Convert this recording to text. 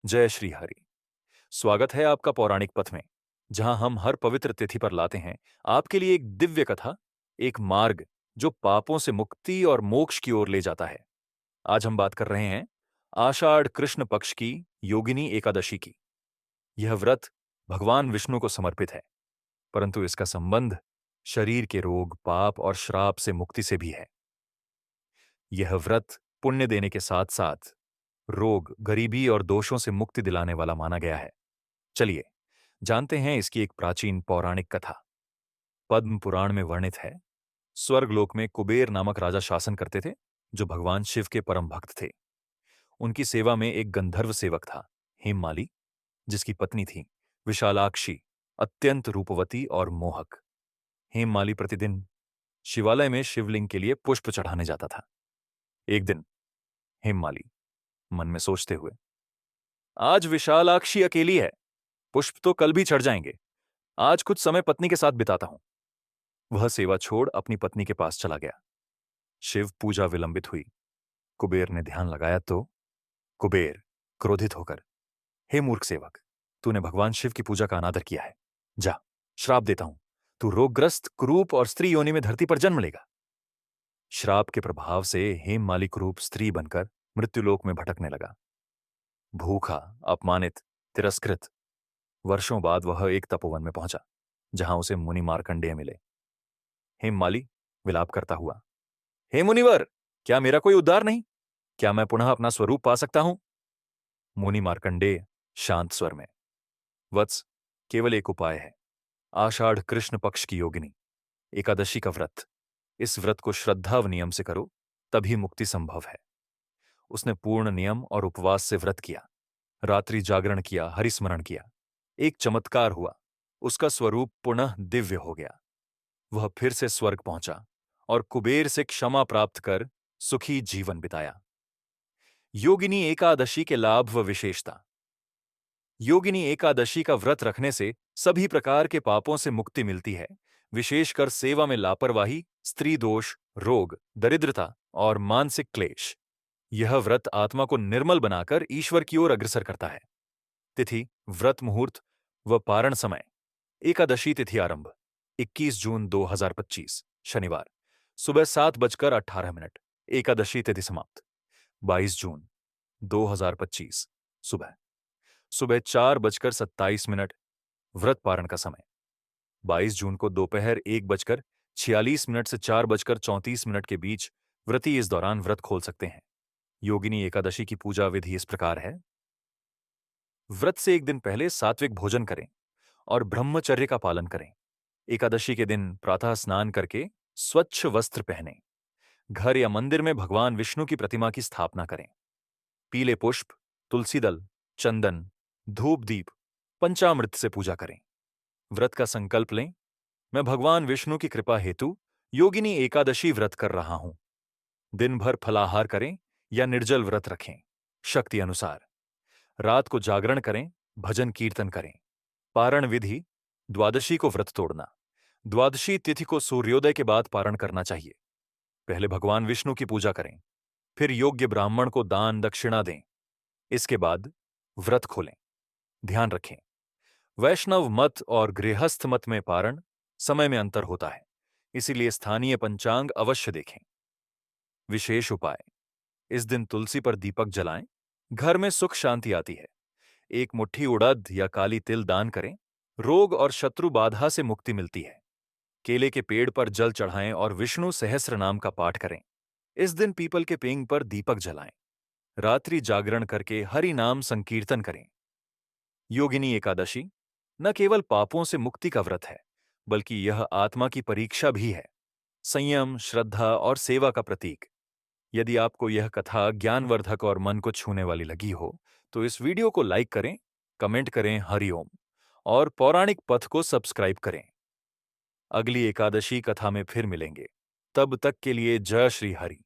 जय श्री हरि। स्वागत है आपका पौराणिक पथ में, जहां हम हर पवित्र तिथि पर लाते हैं आपके लिए एक दिव्य कथा, एक मार्ग जो पापों से मुक्ति और मोक्ष की ओर ले जाता है। आज हम बात कर रहे हैं आषाढ़ कृष्ण पक्ष की योगिनी एकादशी की। यह व्रत भगवान विष्णु को समर्पित है, परंतु इसका संबंध शरीर के रोग, पाप और श्राप से मुक्ति से भी है। यह व्रत पुण्य देने के साथ साथ रोग, गरीबी और दोषों से मुक्ति दिलाने वाला माना गया है। चलिए जानते हैं इसकी एक प्राचीन पौराणिक कथा। पद्म पुराण में वर्णित है, स्वर्गलोक में कुबेर नामक राजा शासन करते थे, जो भगवान शिव के परम भक्त थे। उनकी सेवा में एक गंधर्व सेवक था, हेममाली, जिसकी पत्नी थी विशालाक्षी, अत्यंत रूपवती और मोहक। हेममाली प्रतिदिन शिवालय में शिवलिंग के लिए पुष्प चढ़ाने जाता था। एक दिन हेममाली मन में सोचते हुए, आज विशालाक्षी अकेली है, पुष्प तो कल भी चढ़ जाएंगे, आज कुछ समय पत्नी के साथ बिताता हूं। वह सेवा छोड़ अपनी पत्नी के पास चला गया। शिव पूजा विलंबित हुई। कुबेर ने ध्यान लगाया तो कुबेर क्रोधित होकर, हे मूर्ख सेवक, तूने भगवान शिव की पूजा का अनादर किया है। जा, श्राप देता हूं, तू रोगग्रस्त, कुरूप और स्त्री योनि में धरती पर जन्म लेगा। श्राप के प्रभाव से हेममाली कुरूप स्त्री बनकर मृत्युलोक में भटकने लगा। भूखा, अपमानित, तिरस्कृत, वर्षों बाद वह एक तपोवन में पहुंचा, जहां उसे मुनि मार्कंडेय मिले। हेममाली विलाप करता हुआ, हे मुनिवर, क्या मेरा कोई उद्धार नहीं? क्या मैं पुनः अपना स्वरूप पा सकता हूं? मुनि मार्कंडेय शांत स्वर में, वत्स, केवल एक उपाय है, आषाढ़ कृष्ण पक्ष की योगिनी एकादशी का व्रत। इस व्रत को श्रद्धा व नियम से करो, तभी मुक्ति संभव है। उसने पूर्ण नियम और उपवास से व्रत किया, रात्रि जागरण किया, हरिस्मरण किया। एक चमत्कार हुआ, उसका स्वरूप पुनः दिव्य हो गया। वह फिर से स्वर्ग पहुंचा और कुबेर से क्षमा प्राप्त कर सुखी जीवन बिताया। योगिनी एकादशी के लाभ व विशेषता। योगिनी एकादशी का व्रत रखने से सभी प्रकार के पापों से मुक्ति मिलती है, विशेषकर सेवा में लापरवाही, स्त्री दोष, रोग, दरिद्रता और मानसिक क्लेश। यह व्रत आत्मा को निर्मल बनाकर ईश्वर की ओर अग्रसर करता है। तिथि, व्रत मुहूर्त व पारण समय। एकादशी तिथि आरंभ 21 जून 2025 शनिवार सुबह 7:18। एकादशी तिथि समाप्त 22 जून 2025 सुबह सुबह 4:27। व्रत पारण का समय 22 जून को दोपहर 1:46 से 4:34 के बीच व्रती इस दौरान व्रत खोल सकते हैं। योगिनी एकादशी की पूजा विधि इस प्रकार है। व्रत से एक दिन पहले सात्विक भोजन करें और ब्रह्मचर्य का पालन करें। एकादशी के दिन प्रातः स्नान करके स्वच्छ वस्त्र पहनें। घर या मंदिर में भगवान विष्णु की प्रतिमा की स्थापना करें। पीले पुष्प, तुलसी दल, चंदन, धूप दीप, पंचामृत से पूजा करें। व्रत का संकल्प लें, मैं भगवान विष्णु की कृपा हेतु योगिनी एकादशी व्रत कर रहा हूं। दिन भर फलाहार करें या निर्जल व्रत रखें, शक्ति अनुसार। रात को जागरण करें, भजन कीर्तन करें। पारण विधि, द्वादशी को व्रत तोड़ना। द्वादशी तिथि को सूर्योदय के बाद पारण करना चाहिए। पहले भगवान विष्णु की पूजा करें, फिर योग्य ब्राह्मण को दान दक्षिणा दें। इसके बाद व्रत खोलें। ध्यान रखें, वैष्णव मत और गृहस्थ मत में पारण समय में अंतर होता है, इसीलिए स्थानीय पंचांग अवश्य देखें। विशेष उपाय, इस दिन तुलसी पर दीपक जलाएं, घर में सुख शांति आती है। एक मुट्ठी उड़द या काली तिल दान करें, रोग और शत्रु बाधा से मुक्ति मिलती है। केले के पेड़ पर जल चढ़ाएं और विष्णु सहस्त्र नाम का पाठ करें। इस दिन पीपल के पेंग पर दीपक जलाएं। रात्रि जागरण करके हरि नाम संकीर्तन करें। योगिनी एकादशी न केवल पापों से मुक्ति का व्रत है, बल्कि यह आत्मा की परीक्षा भी है, संयम, श्रद्धा और सेवा का प्रतीक। यदि आपको यह कथा ज्ञानवर्धक और मन को छूने वाली लगी हो, तो इस वीडियो को लाइक करें, कमेंट करें हरिओम और पौराणिक पथ को सब्सक्राइब करें। अगली एकादशी कथा में फिर मिलेंगे, तब तक के लिए जय श्री हरि।